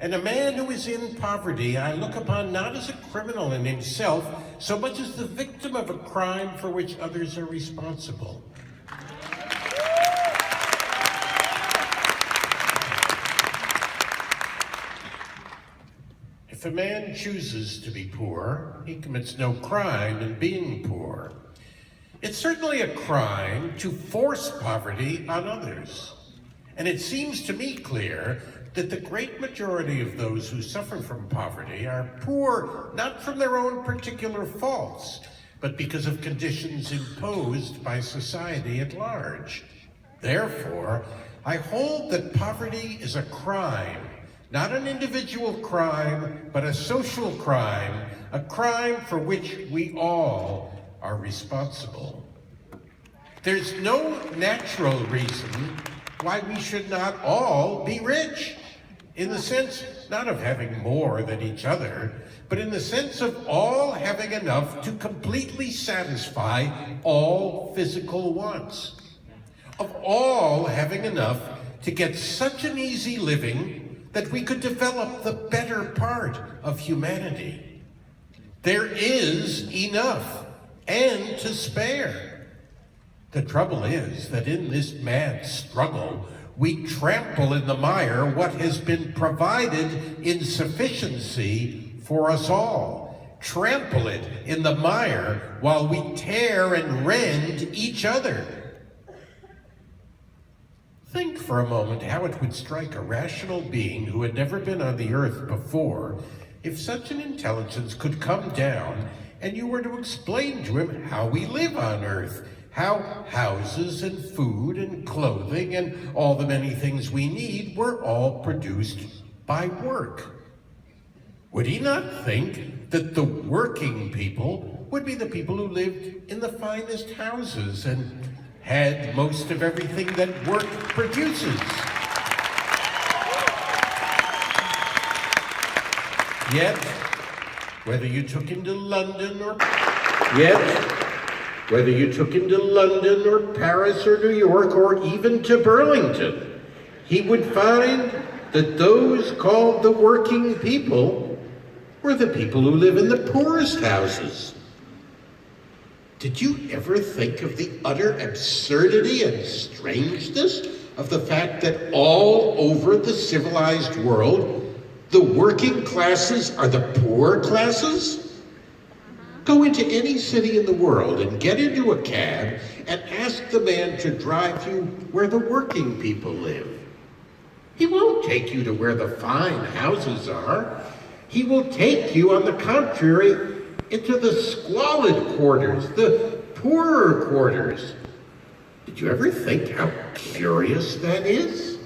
And a man who is in poverty I look upon not as a criminal in himself, so much as the victim of a crime for which others are responsible. If a man chooses to be poor, he commits no crime in being poor. It's certainly a crime to force poverty on others. And it seems to me clear that the great majority of those who suffer from poverty are poor not from their own particular faults, but because of conditions imposed by society at large. Therefore, I hold that poverty is a crime, not an individual crime, but a social crime, a crime for which we all are responsible. There's no natural reason why we should not all be rich, in the sense not of having more than each other, but in the sense of all having enough to completely satisfy all physical wants, of all having enough to get such an easy living that we could develop the better part of humanity. There is enough and to spare. The trouble is that in this mad struggle, we trample in the mire what has been provided in sufficiency for us all. Trample it in the mire while we tear and rend each other. Think for a moment how it would strike a rational being who had never been on the earth before if such an intelligence could come down and you were to explain to him how we live on earth, how houses and food and clothing and all the many things we need were all produced by work. Would he not think that the working people would be the people who lived in the finest houses and had most of everything that work produces? Yet, whether you took him to London or Paris or New York or even to Burlington, he would find that those called the working people were the people who live in the poorest houses. Did you ever think of the utter absurdity and strangeness of the fact that all over the civilized world, the working classes are the poor classes? Go into any city in the world and get into a cab and ask the man to drive you where the working people live. He won't take you to where the fine houses are. He will take you, on the contrary, into the squalid quarters, the poorer quarters. Did you ever think how curious that is?